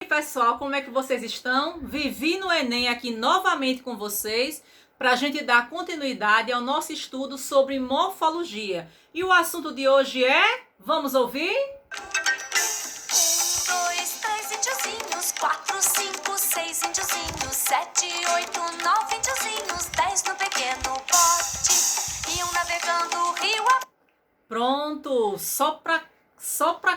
pessoal, como é que vocês estão? Vivi no Enem aqui novamente com vocês para a gente dar continuidade ao nosso estudo sobre morfologia. E o assunto de hoje é... Vamos ouvir? 1, 2, 3 índiozinhos, 4, 5, 6 índiozinhos, 7, 8, 9 índiozinhos, 10 no pequeno bote, iam navegando o rio a... Pronto, só pra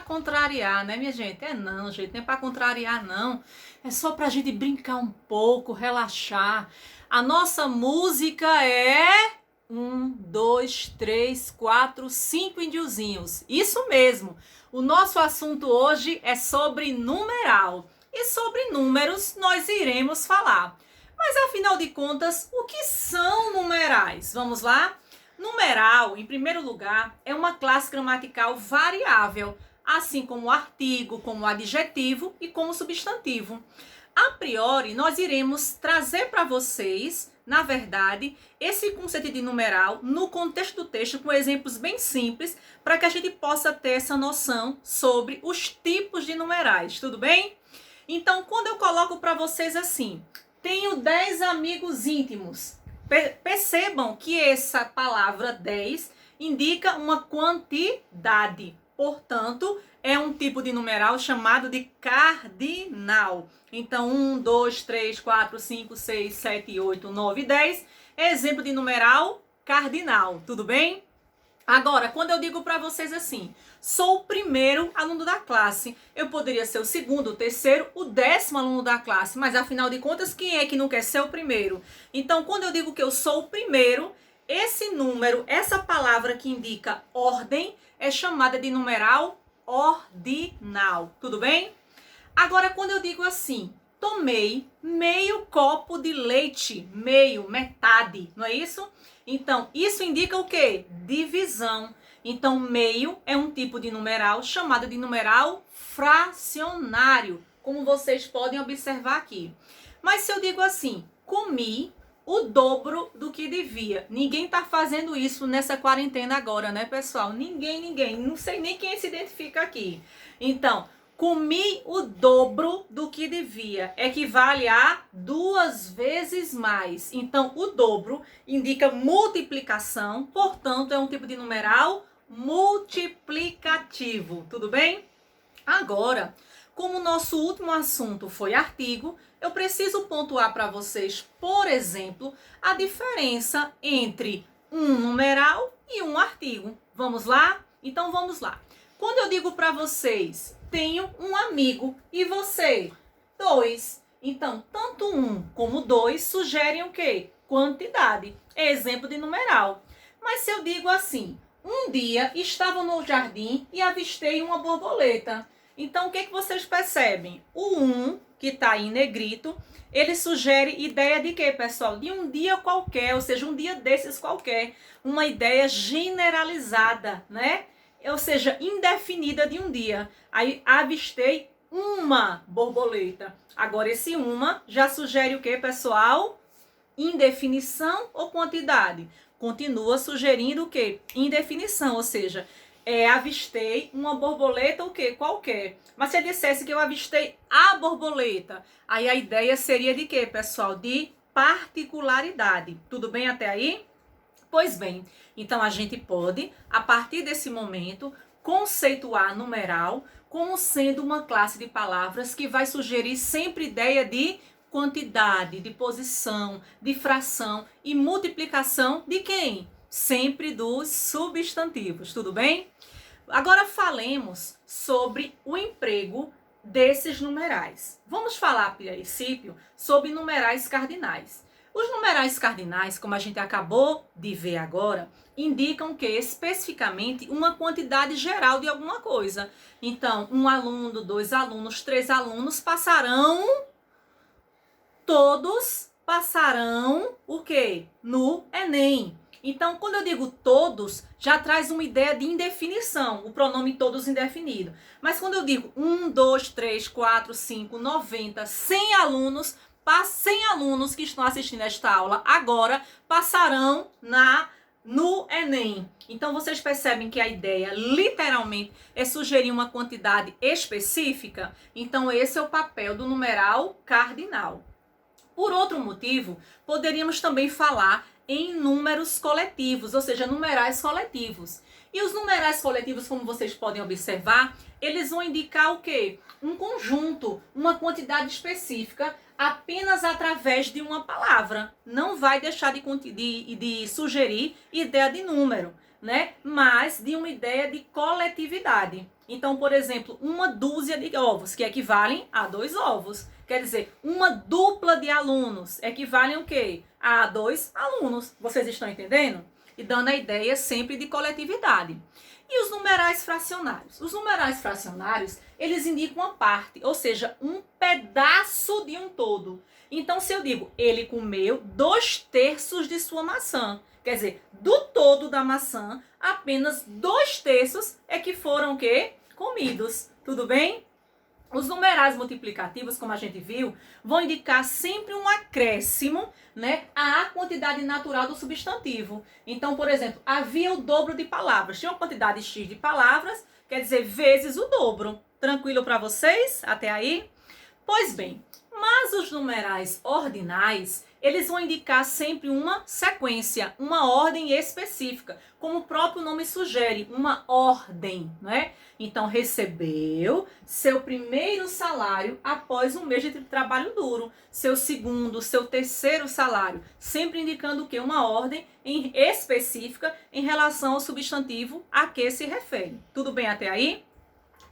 contrariar, né, minha gente? Não, gente, não é pra contrariar, não. É só pra gente brincar um pouco, relaxar. A nossa música é 1, 2, 3, 4, 5 índiozinhos. Isso mesmo. O nosso assunto hoje é sobre numeral. E sobre números nós iremos falar. Mas afinal de contas, o que são numerais? Vamos lá? Numeral, em primeiro lugar, é uma classe gramatical variável, assim como o artigo, como o adjetivo e como o substantivo. A priori, nós iremos trazer para vocês, na verdade, esse conceito de numeral no contexto do texto com exemplos bem simples, para que a gente possa ter essa noção sobre os tipos de numerais, tudo bem? Então, quando eu coloco para vocês assim, tenho 10 amigos íntimos. Percebam que essa palavra 10 indica uma quantidade. Portanto, é um tipo de numeral chamado de cardinal. Então, 1, 2, 3, 4, 5, 6, 7, 8, 9, 10 é exemplo de numeral cardinal. Tudo bem? Agora, quando eu digo para vocês assim, sou o primeiro aluno da classe, eu poderia ser o segundo, o terceiro, o 10º aluno da classe, mas afinal de contas, quem é que não quer ser o primeiro? Então, quando eu digo que eu sou o primeiro, esse número, essa palavra que indica ordem, é chamada de numeral ordinal, tudo bem? Agora, quando eu digo assim, tomei meio copo de leite, meio, metade, não é isso? Então, isso indica o quê? Divisão. Então, meio é um tipo de numeral chamado de numeral fracionário, como vocês podem observar aqui. Mas se eu digo assim, comi o dobro do que devia. Ninguém está fazendo isso nessa quarentena agora, né, pessoal? Ninguém. Não sei nem quem se identifica aqui. Então, comi o dobro do que devia. Equivale a 2 vezes mais. Então, o dobro indica multiplicação. Portanto, é um tipo de numeral multiplicativo. Tudo bem? Agora, como o nosso último assunto foi artigo, eu preciso pontuar para vocês, por exemplo, a diferença entre um numeral e um artigo. Vamos lá? Então, vamos lá. Quando eu digo para vocês, tenho um amigo e você, 2. Então, tanto 1 como 2 sugerem o quê? Quantidade. É exemplo de numeral. Mas se eu digo assim, um dia estava no jardim e avistei uma borboleta. Então, o que vocês percebem? O 1, que está em negrito, ele sugere ideia de quê, pessoal? De um dia qualquer, ou seja, um dia desses qualquer. Uma ideia generalizada, né? Ou seja, indefinida de um dia. Aí avistei uma borboleta. Agora esse uma já sugere o que, pessoal? Indefinição ou quantidade? Continua sugerindo o que? Indefinição, ou seja, avistei uma borboleta o que? Qualquer. Mas se eu dissesse que eu avistei a borboleta, aí a ideia seria de quê, pessoal? De particularidade. Tudo bem até aí? Pois bem, então a gente pode, a partir desse momento, conceituar numeral como sendo uma classe de palavras que vai sugerir sempre ideia de quantidade, de posição, de fração e multiplicação de quem? Sempre dos substantivos, tudo bem? Agora falemos sobre o emprego desses numerais. Vamos falar, a princípio, sobre numerais cardinais. Os numerais cardinais, como a gente acabou de ver agora, indicam que especificamente uma quantidade geral de alguma coisa. Então, 1 aluno, 2 alunos, 3 alunos todos passarão o quê? No Enem. Então, quando eu digo todos, já traz uma ideia de indefinição, o pronome todos indefinido. Mas quando eu digo 1, 2, 3, 4, 5, 90, 100 alunos, 100 alunos que estão assistindo esta aula agora passarão no Enem. Então, vocês percebem que a ideia, literalmente, é sugerir uma quantidade específica? Então, esse é o papel do numeral cardinal. Por outro motivo, poderíamos também falar em números coletivos, ou seja, numerais coletivos. E os numerais coletivos, como vocês podem observar, eles vão indicar o quê? Um conjunto, uma quantidade específica, apenas através de uma palavra. Não vai deixar de sugerir ideia de número, né? Mas de uma ideia de coletividade. Então, por exemplo, uma dúzia de ovos, que equivalem a 2 ovos. Quer dizer, uma dupla de alunos equivalem o quê? A 2 alunos. Vocês estão entendendo? E dando a ideia sempre de coletividade. E os numerais fracionários? Os numerais fracionários, eles indicam uma parte, ou seja, um pedaço de um todo. Então, se eu digo, ele comeu 2/3 de sua maçã, quer dizer, do todo da maçã, apenas 2/3 é que foram o quê? Comidos. Tudo bem? Os numerais multiplicativos, como a gente viu, vão indicar sempre um acréscimo, né, à quantidade natural do substantivo. Então, por exemplo, havia o dobro de palavras. Tinha uma quantidade X de palavras, quer dizer, vezes o dobro. Tranquilo para vocês? Até aí? Pois bem, mas os numerais ordinais, eles vão indicar sempre uma sequência, uma ordem específica, como o próprio nome sugere, uma ordem, né? Então, recebeu seu primeiro salário após um mês de trabalho duro, seu segundo, seu terceiro salário, sempre indicando o quê? Uma ordem específica em relação ao substantivo a que se refere. Tudo bem até aí?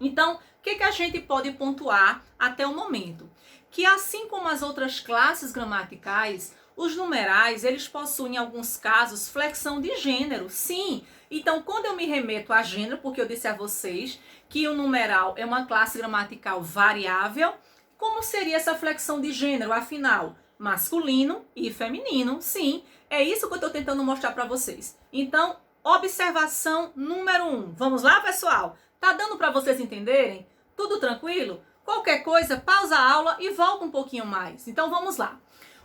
Então, o que a gente pode pontuar até o momento? Que assim como as outras classes gramaticais, os numerais, eles possuem, em alguns casos, flexão de gênero. Sim! Então, quando eu me remeto a gênero, porque eu disse a vocês que o numeral é uma classe gramatical variável, como seria essa flexão de gênero, afinal? Masculino e feminino. Sim, é isso que eu estou tentando mostrar para vocês. Então, observação número 1. Vamos lá, pessoal? Tá dando para vocês entenderem? Tudo tranquilo? Qualquer coisa, pausa a aula e volta um pouquinho mais. Então, vamos lá.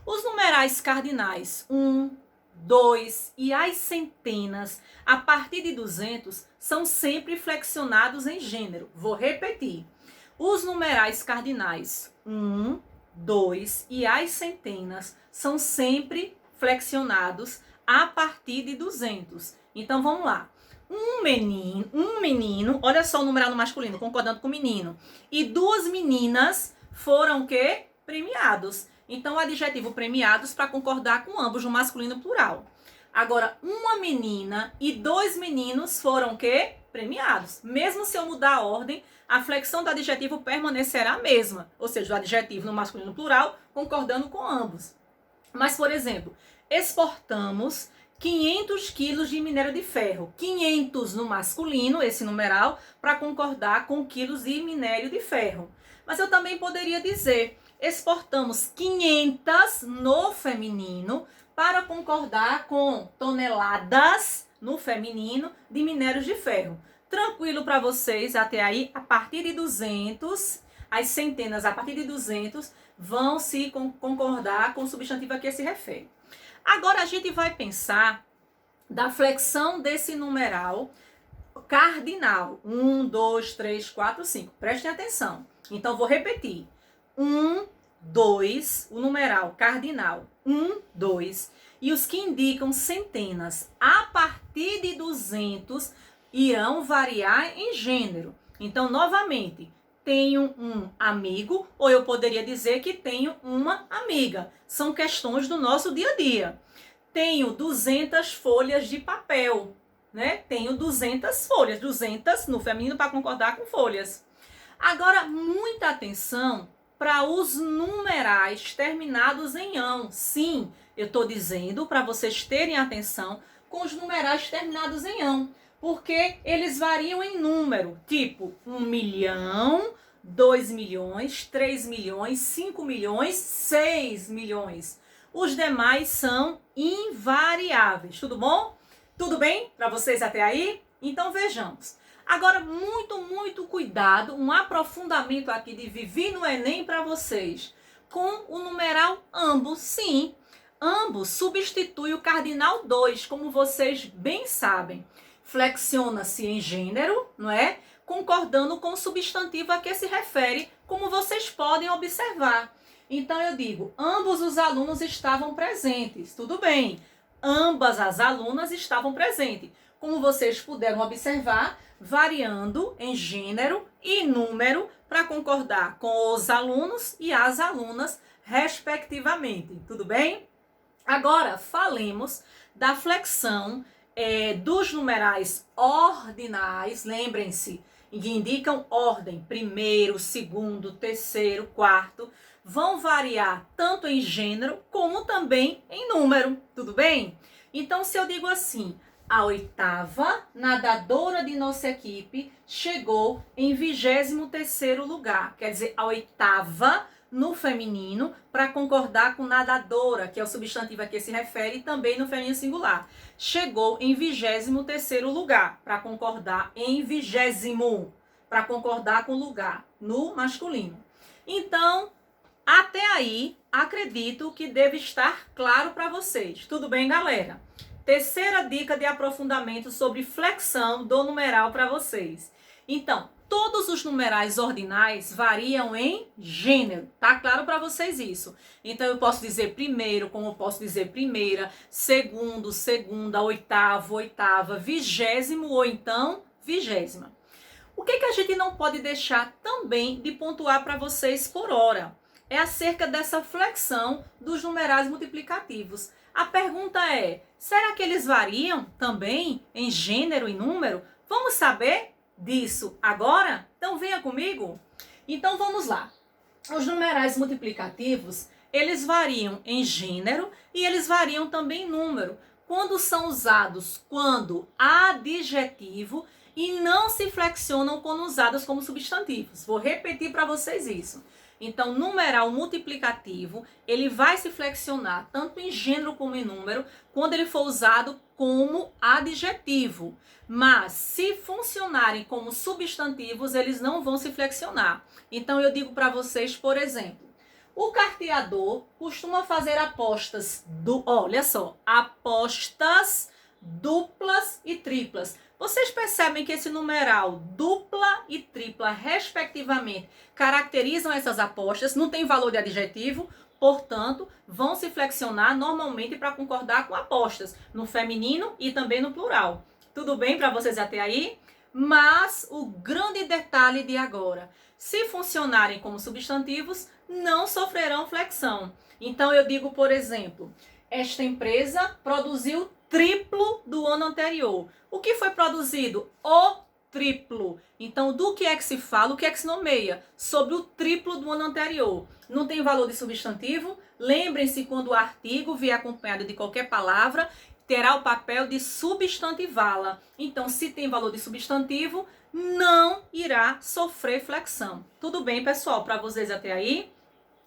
Os numerais cardinais 1, 2 e as centenas, a partir de 200, são sempre flexionados em gênero. Vou repetir. Os numerais cardinais 1, 2 e as centenas são sempre flexionados a partir de 200. Então, vamos lá. Um menino, olha só o numeral no masculino, concordando com o menino. E 2 meninas foram o quê? Premiados. Então, o adjetivo premiados para concordar com ambos, no masculino plural. Agora, uma menina e 2 meninos foram o quê? Premiados. Mesmo se eu mudar a ordem, a flexão do adjetivo permanecerá a mesma. Ou seja, o adjetivo no masculino plural, concordando com ambos. Mas, por exemplo, exportamos 500 quilos de minério de ferro. 500 no masculino, esse numeral, para concordar com quilos de minério de ferro. Mas eu também poderia dizer, exportamos 500 no feminino para concordar com toneladas no feminino de minérios de ferro. Tranquilo para vocês até aí? A partir de 200, as centenas a partir de 200 vão se concordar com o substantivo a que se refere. Agora a gente vai pensar da flexão desse numeral cardinal. 1, 2, 3, 4, 5. Prestem atenção. Então, vou repetir. 1, 2, o numeral cardinal. 1, 2. E os que indicam centenas a partir de 200 irão variar em gênero. Então, novamente, tenho um amigo, ou eu poderia dizer que tenho uma amiga. São questões do nosso dia a dia. Tenho 200 folhas de papel, né? Tenho 200 folhas, 200 no feminino para concordar com folhas. Agora, muita atenção para os numerais terminados em ão. Sim, eu estou dizendo para vocês terem atenção com os numerais terminados em ão, porque eles variam em número, tipo 1 milhão, 2 milhões, 3 milhões, 5 milhões, 6 milhões. Os demais são invariáveis. Tudo bom? Tudo bem para vocês até aí? Então vejamos. Agora, muito cuidado, um aprofundamento aqui de Vivi no Enem para vocês. Com o numeral ambos, sim. Ambos substituem o cardinal 2, como vocês bem sabem. Flexiona-se em gênero, não é? Concordando com o substantivo a que se refere, como vocês podem observar. Então eu digo, ambos os alunos estavam presentes. Tudo bem, ambas as alunas estavam presentes. Como vocês puderam observar, variando em gênero e número para concordar com os alunos e as alunas, respectivamente. Tudo bem? Agora, falemos da flexão dos numerais ordinais. Lembrem-se, que indicam ordem, primeiro, segundo, terceiro, quarto, vão variar tanto em gênero como também em número, tudo bem? Então, se eu digo assim, a oitava nadadora de nossa equipe chegou em 23º lugar, quer dizer, a oitava no feminino, para concordar com nadadora, que é o substantivo a que se refere, também no feminino singular. Chegou em 23º lugar, para concordar em 20º, para concordar com lugar no masculino. Então, até aí, acredito que deve estar claro para vocês. Tudo bem, galera? Terceira dica de aprofundamento sobre flexão do numeral para vocês. Então, todos os numerais ordinais variam em gênero. Tá claro para vocês isso? Então, eu posso dizer primeiro, como eu posso dizer primeira, segundo, segunda, oitavo, oitava, 20º ou então 20ª. O que a gente não pode deixar também de pontuar para vocês por hora? É acerca dessa flexão dos numerais multiplicativos. A pergunta é, será que eles variam também em gênero e número? Vamos saber disso agora? Então venha comigo. Então vamos lá. Os numerais multiplicativos, eles variam em gênero e eles variam também em número. Quando são usados quando adjetivo e não se flexionam quando usados como substantivos. Vou repetir para vocês isso. Então, numeral multiplicativo, ele vai se flexionar tanto em gênero como em número, quando ele for usado como adjetivo. Mas, se funcionarem como substantivos, eles não vão se flexionar. Então, eu digo para vocês, por exemplo, o carteador costuma fazer apostas, olha só, apostas duplas e triplas. Vocês percebem que esse numeral dupla e tripla, respectivamente, caracterizam essas apostas, não tem valor de adjetivo, portanto, vão se flexionar normalmente para concordar com apostas, no feminino e também no plural. Tudo bem para vocês até aí? Mas o grande detalhe de agora, se funcionarem como substantivos, não sofrerão flexão. Então, eu digo, por exemplo, esta empresa produziu triplo do ano anterior. O que foi produzido? O triplo. Então, do que é que se fala? O que é que se nomeia? Sobre o triplo do ano anterior. Não tem valor de substantivo? Lembrem-se, quando o artigo vier acompanhado de qualquer palavra, terá o papel de substantivá-la. Então, se tem valor de substantivo, não irá sofrer flexão. Tudo bem, pessoal? Para vocês até aí?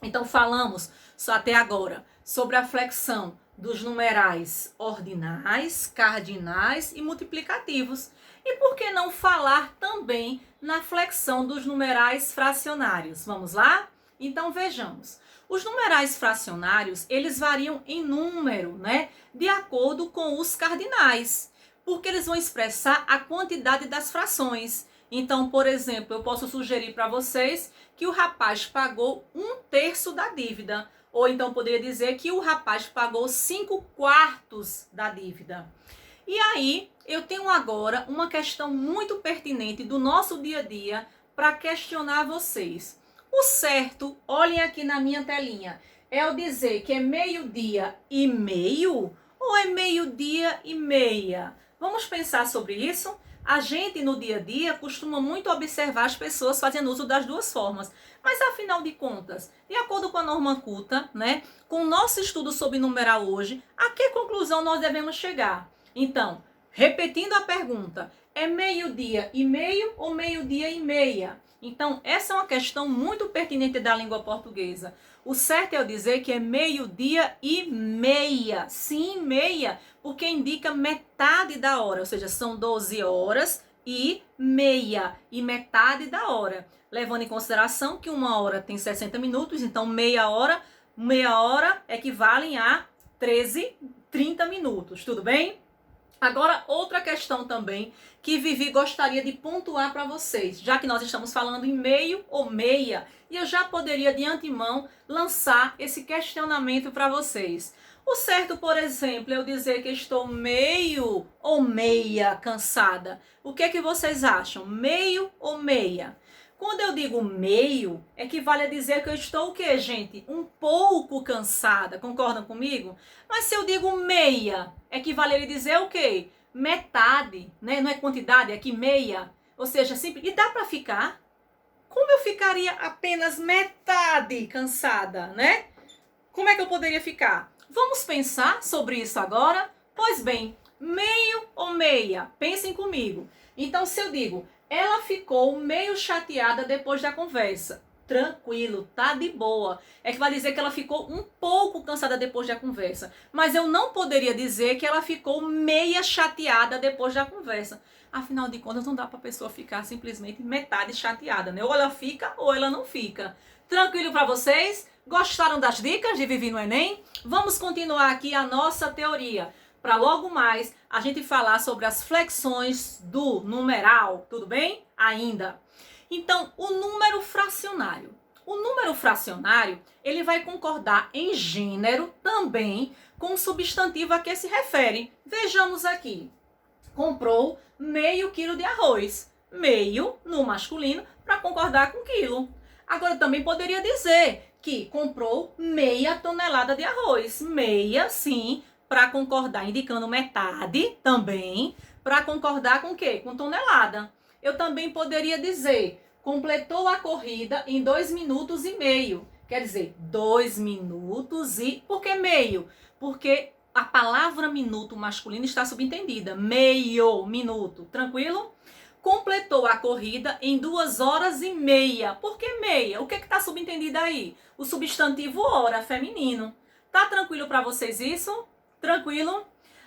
Então, falamos só até agora sobre a flexão dos numerais ordinais, cardinais e multiplicativos. E por que não falar também na flexão dos numerais fracionários? Vamos lá? Então vejamos. Os numerais fracionários, eles variam em número, né? De acordo com os cardinais, porque eles vão expressar a quantidade das frações. Então, por exemplo, eu posso sugerir para vocês que o rapaz pagou 1/3 da dívida. Ou então poderia dizer que o rapaz pagou 5/4 da dívida. E aí, eu tenho agora uma questão muito pertinente do nosso dia a dia para questionar vocês. O certo, olhem aqui na minha telinha, é eu dizer que é 12:30 ou é 12:30? Vamos pensar sobre isso? A gente, no dia a dia, costuma muito observar as pessoas fazendo uso das duas formas. Mas, afinal de contas, de acordo com a norma culta, né, com o nosso estudo sobre numeral hoje, a que conclusão nós devemos chegar? Então, repetindo a pergunta, é 12:30 ou 12:30? Então, essa é uma questão muito pertinente da língua portuguesa. O certo é eu dizer que é 12:30. Sim, meia, porque indica metade da hora, ou seja, são 12h e meia, e metade da hora. Levando em consideração que 1 hora tem 60 minutos, então meia hora equivalem a 13, 30 minutos, tudo bem? Agora, outra questão também que Vivi gostaria de pontuar para vocês, já que nós estamos falando em meio ou meia, e eu já poderia de antemão lançar esse questionamento para vocês. O certo, por exemplo, é eu dizer que estou meio ou meia cansada. O que é que vocês acham? Meio ou meia? Quando eu digo meio, equivale a dizer que eu estou o quê, gente? Um pouco cansada, concordam comigo? Mas se eu digo meia, equivale a dizer o quê? Metade, né? Não é quantidade, é aqui meia. Ou seja, simples. E dá para ficar? Como eu ficaria apenas metade cansada, né? Como é que eu poderia ficar? Vamos pensar sobre isso agora? Pois bem, meio ou meia? Pensem comigo. Então, se eu digo, ela ficou meio chateada depois da conversa. Tranquilo, tá de boa. É que vai dizer que ela ficou um pouco cansada depois da conversa. Mas eu não poderia dizer que ela ficou meia chateada depois da conversa. Afinal de contas, não dá pra pessoa ficar simplesmente metade chateada, né? Ou ela fica ou ela não fica. Tranquilo pra vocês? Gostaram das dicas de Vivi no Enem? Vamos continuar aqui a nossa teoria, para logo mais a gente falar sobre as flexões do numeral, tudo bem? Ainda. Então, o número fracionário. O número fracionário, ele vai concordar em gênero também com o substantivo a que se refere. Vejamos aqui. Comprou meio quilo de arroz. Meio no masculino para concordar com quilo. Agora, também poderia dizer que comprou meia tonelada de arroz. Meia, sim, para concordar, indicando metade também, para concordar com o quê? Com tonelada. Eu também poderia dizer, completou a corrida em 2 minutos e meio. Quer dizer, 2 minutos e... Por que meio? Porque a palavra minuto masculino está subentendida. Meio minuto, tranquilo? Completou a corrida em 2 horas e meia. Por que meia? O que está subentendido aí? O substantivo hora, feminino. Tá tranquilo para vocês isso? Tranquilo?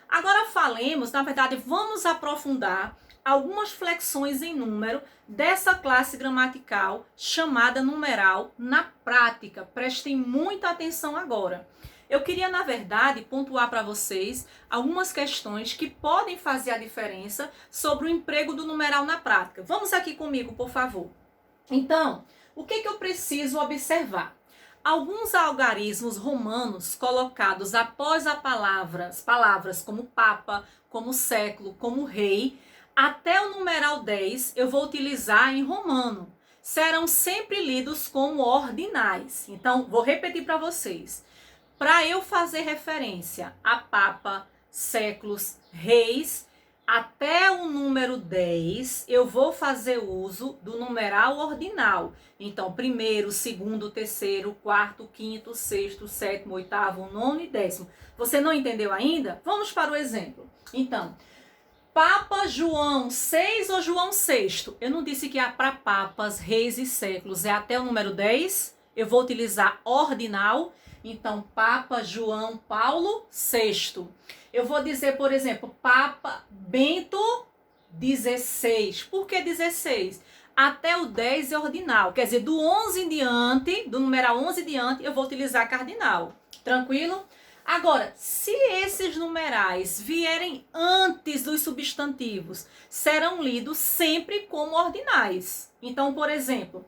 Agora falemos, na verdade, vamos aprofundar algumas flexões em número dessa classe gramatical chamada numeral na prática. Prestem muita atenção agora. Eu queria, na verdade, pontuar para vocês algumas questões que podem fazer a diferença sobre o emprego do numeral na prática. Vamos aqui comigo, por favor. Então, o que eu preciso observar? Alguns algarismos romanos colocados após as palavras como papa, como século, como rei, até o numeral 10 eu vou utilizar em romano. Serão sempre lidos como ordinais. Então, vou repetir para vocês. Para eu fazer referência a papa, séculos, reis, até o número 10, eu vou fazer uso do numeral ordinal. Então, primeiro, segundo, terceiro, quarto, quinto, sexto, sétimo, oitavo, nono e 10º. Você não entendeu ainda? Vamos para o exemplo. Então, Papa João 6 ou João VI? Eu não disse que é para papas, reis e séculos. É até o número 10. Eu vou utilizar ordinal. Então, Papa João Paulo VI. Eu vou dizer, por exemplo, Papa Bento XVI. Por que 16? Até o 10 é ordinal. Quer dizer, do 11 em diante, do numeral 11 em diante, eu vou utilizar cardinal. Tranquilo? Agora, se esses numerais vierem antes dos substantivos, serão lidos sempre como ordinais. Então, por exemplo,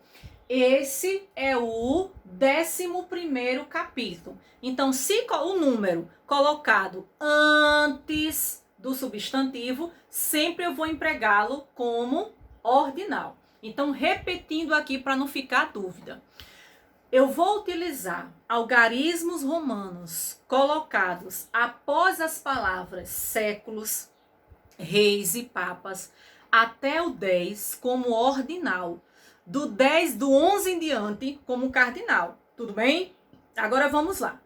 esse é o 11º capítulo. Então, se o número colocado antes do substantivo, sempre eu vou empregá-lo como ordinal. Então, repetindo aqui para não ficar dúvida. Eu vou utilizar algarismos romanos colocados após as palavras séculos, reis e papas, até o 10 como ordinal. Do 11 em diante como cardinal. Tudo bem? Agora vamos lá.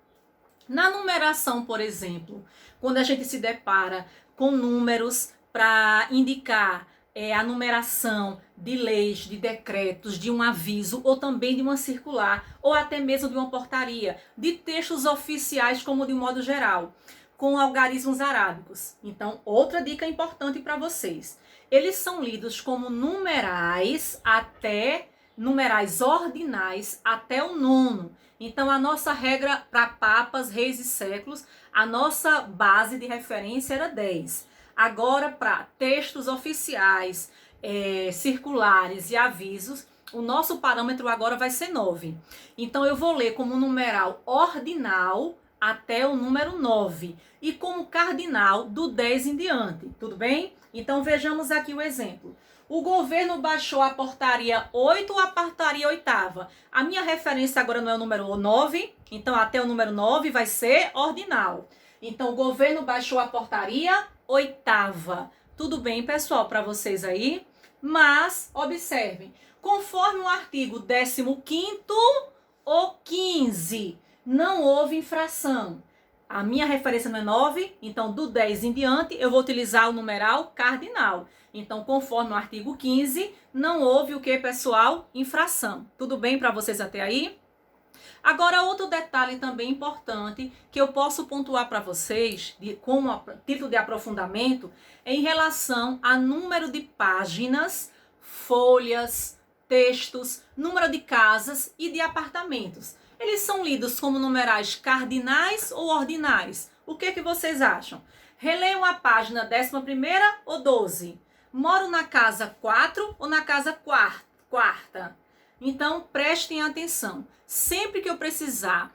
Na numeração, por exemplo, quando a gente se depara com números para indicar a numeração de leis, de decretos, de um aviso ou também de uma circular ou até mesmo de uma portaria, de textos oficiais como de um modo geral, com algarismos arábicos. Então, outra dica importante para vocês. Eles são lidos como numerais ordinais até o 9º. Então, a nossa regra para papas, reis e séculos, a nossa base de referência era 10. Agora, para textos oficiais, circulares e avisos, o nosso parâmetro agora vai ser 9. Então, eu vou ler como numeral ordinal até o número 9 e como cardinal do 10 em diante, tudo bem? Então, vejamos aqui o exemplo. O governo baixou a portaria 8 ou a portaria 8ª? A minha referência agora não é o número 9, então até o número 9 vai ser ordinal. Então, o governo baixou a portaria 8ª. Tudo bem, pessoal, para vocês aí? Mas, observem, conforme o artigo 15º ou 15, não houve infração. A minha referência não é 9, então do 10 em diante eu vou utilizar o numeral cardinal. Então, conforme o artigo 15, não houve o que, pessoal? Infração. Tudo bem para vocês até aí? Agora, outro detalhe também importante que eu posso pontuar para vocês, como título de aprofundamento, é em relação a número de páginas, folhas, textos, número de casas e de apartamentos. Eles são lidos como numerais cardinais ou ordinais? O que vocês acham? Releiam a página 11ª ou 12? Moro na casa 4 ou na casa quarta? Então, prestem atenção. Sempre que eu precisar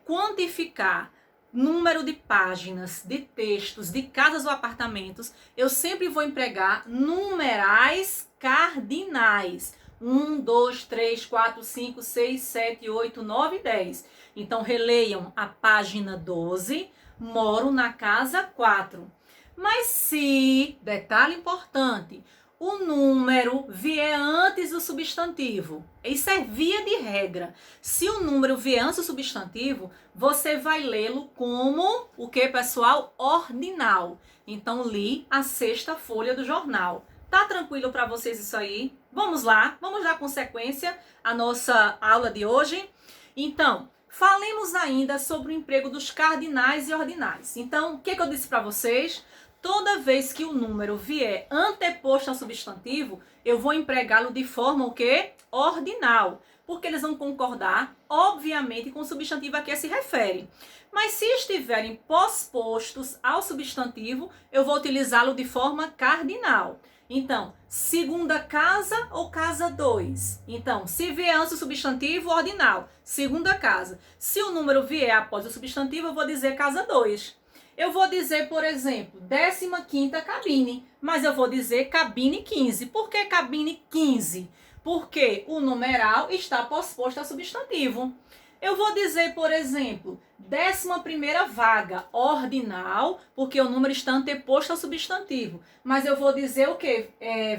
quantificar número de páginas, de textos, de casas ou apartamentos, eu sempre vou empregar numerais cardinais. 1, 2, 3, 4, 5, 6, 7, 8, 9, 10. Então, releiam a página 12, moro na casa 4. Mas se, detalhe importante, o número vier antes do substantivo, isso é via de regra. Se o número vier antes do substantivo, você vai lê-lo como o que, pessoal? Ordinal. Então, li a 6ª folha do jornal. Tá tranquilo para vocês isso aí? Vamos lá, vamos dar consequência à nossa aula de hoje. Então, falemos ainda sobre o emprego dos cardinais e ordinais. Então, o que eu disse para vocês? Toda vez que o número vier anteposto ao substantivo, eu vou empregá-lo de forma o quê? Ordinal. Porque eles vão concordar, obviamente, com o substantivo a que se refere. Mas se estiverem pospostos ao substantivo, eu vou utilizá-lo de forma cardinal. Então, segunda casa ou casa 2? Então, se vier antes o substantivo, ordinal. Segunda casa. Se o número vier após o substantivo, eu vou dizer casa 2. Eu vou dizer, por exemplo, 15ª cabine, mas eu vou dizer cabine 15. Por que cabine 15? Porque o numeral está posposto ao substantivo. Eu vou dizer, por exemplo, 11ª vaga, ordinal, porque o número está anteposto ao substantivo. Mas eu vou dizer o quê?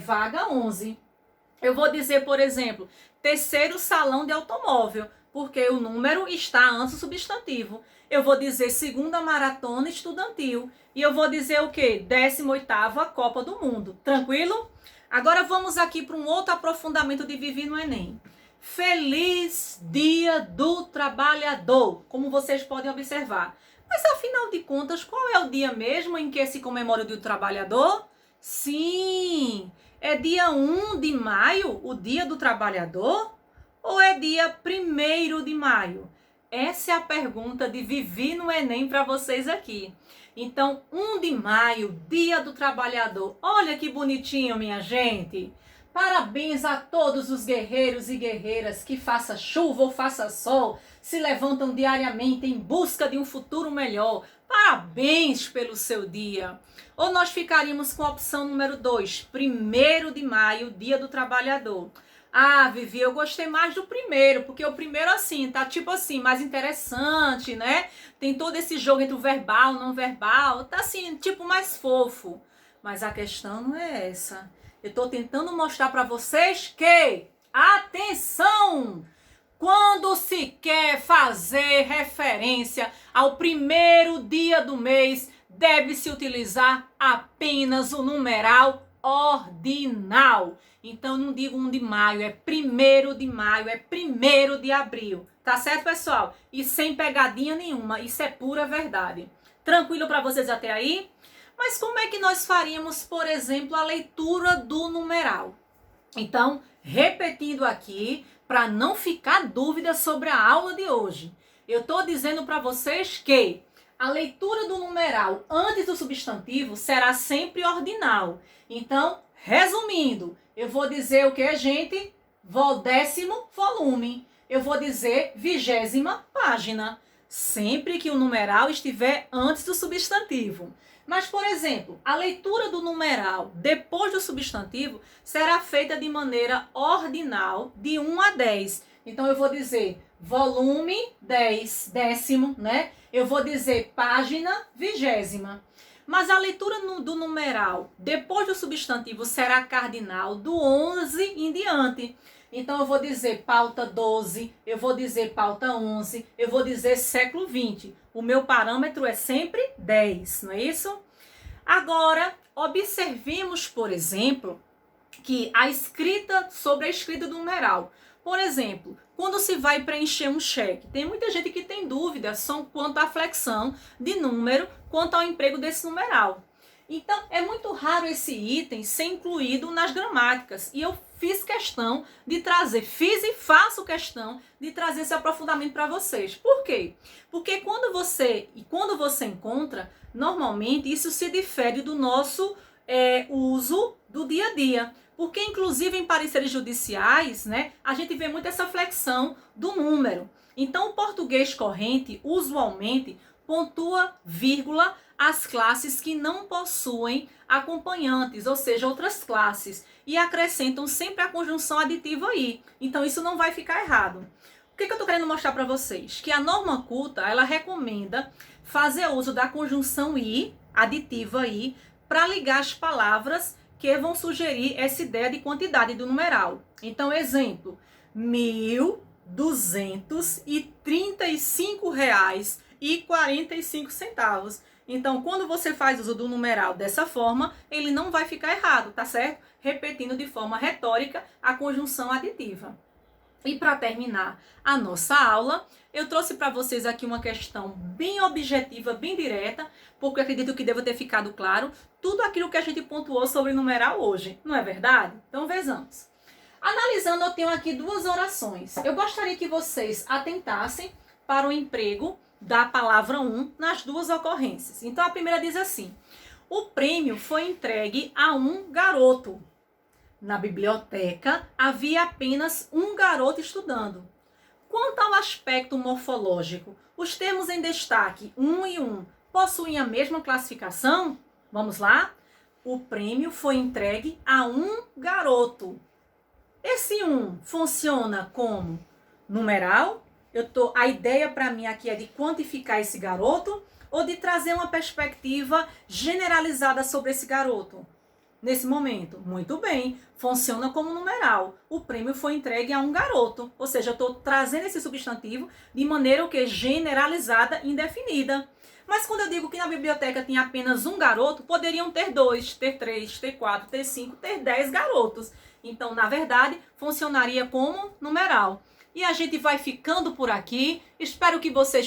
Vaga 11. Eu vou dizer, por exemplo, 3º salão de automóvel, porque o número está antes do substantivo. Eu vou dizer 2ª maratona estudantil. E eu vou dizer o quê? 18ª Copa do Mundo. Tranquilo? Agora vamos aqui para um outro aprofundamento de Vivi no Enem. Feliz Dia do Trabalhador, como vocês podem observar. Mas afinal de contas, qual é o dia mesmo em que se comemora o Dia do Trabalhador? Sim, é dia 1 de maio, o Dia do Trabalhador? Ou é dia 1º de maio? Essa é a pergunta de Vivi no Enem para vocês aqui. Então, 1 de maio, Dia do Trabalhador. Olha que bonitinho, minha gente. Parabéns a todos os guerreiros e guerreiras que, faça chuva ou faça sol, se levantam diariamente em busca de um futuro melhor. Parabéns pelo seu dia. Ou nós ficaríamos com a opção número 2, 1º de maio, Dia do Trabalhador. Ah, Vivi, eu gostei mais do primeiro, porque o primeiro, assim, tá tipo assim, mais interessante, né? Tem todo esse jogo entre o verbal e não verbal, tá assim, tipo mais fofo. Mas a questão não é essa. Eu tô tentando mostrar para vocês que, atenção! Quando se quer fazer referência ao 1º dia do mês, deve-se utilizar apenas o numeral ordinal. Então, não digo 1 de maio, é 1º de maio, é 1º de abril. Tá certo, pessoal? E sem pegadinha nenhuma, isso é pura verdade. Tranquilo para vocês até aí? Mas como é que nós faríamos, por exemplo, a leitura do numeral? Então, repetindo aqui, para não ficar dúvida sobre a aula de hoje. Eu estou dizendo para vocês que a leitura do numeral antes do substantivo será sempre ordinal. Então, resumindo, eu vou dizer o que, gente? 10º volume. Eu vou dizer 20ª página. Sempre que o numeral estiver antes do substantivo. Mas, por exemplo, a leitura do numeral depois do substantivo será feita de maneira ordinal, de 1 a 10. Então, eu vou dizer volume 10, 10º, né? Eu vou dizer página 20ª. Mas a leitura do numeral depois do substantivo será cardinal do 11 em diante. Então, eu vou dizer pauta 12, eu vou dizer pauta 11, eu vou dizer século 20. O meu parâmetro é sempre 10, não é isso? Agora, observemos, por exemplo, que sobre a escrita do numeral. Por exemplo, quando se vai preencher um cheque, tem muita gente que tem dúvidas quanto à flexão de número, quanto ao emprego desse numeral. Então, é muito raro esse item ser incluído nas gramáticas. E eu fiz e faço questão de trazer esse aprofundamento para vocês. Por quê? Porque quando você encontra, normalmente isso se difere do nosso uso do dia a dia. Porque, inclusive, em pareceres judiciais, né, a gente vê muito essa flexão do número. Então, o português corrente, usualmente, pontua vírgula as classes que não possuem acompanhantes, ou seja, outras classes, e acrescentam sempre a conjunção aditiva aí. Então, isso não vai ficar errado. O que eu estou querendo mostrar para vocês? Que a norma culta, ela recomenda fazer uso da conjunção i, aditiva i, para ligar as palavras que vão sugerir essa ideia de quantidade do numeral. Então, exemplo, R$1.235,45. Então, quando você faz uso do numeral dessa forma, ele não vai ficar errado, tá certo? Repetindo de forma retórica a conjunção aditiva. E para terminar a nossa aula, eu trouxe para vocês aqui uma questão bem objetiva, bem direta, porque eu acredito que deva ter ficado claro tudo aquilo que a gente pontuou sobre numeral hoje, não é verdade? Então, vejamos. Analisando, eu tenho aqui duas orações. Eu gostaria que vocês atentassem para o emprego da palavra nas duas ocorrências. Então, a primeira diz assim: o prêmio foi entregue a um garoto. Na biblioteca, havia apenas um garoto estudando. Quanto ao aspecto morfológico, os termos em destaque, e possuem a mesma classificação? Vamos lá? O prêmio foi entregue a um garoto. Esse funciona como numeral? A ideia para mim aqui é de quantificar esse garoto ou de trazer uma perspectiva generalizada sobre esse garoto? Nesse momento, muito bem, funciona como numeral. O prêmio foi entregue a um garoto. Ou seja, eu estou trazendo esse substantivo de maneira generalizada, indefinida. Mas quando eu digo que na biblioteca tinha apenas um garoto, poderiam ter 2, ter 3, ter 4, ter 5, ter 10 garotos. Então, na verdade, funcionaria como numeral. E a gente vai ficando por aqui. Espero que vocês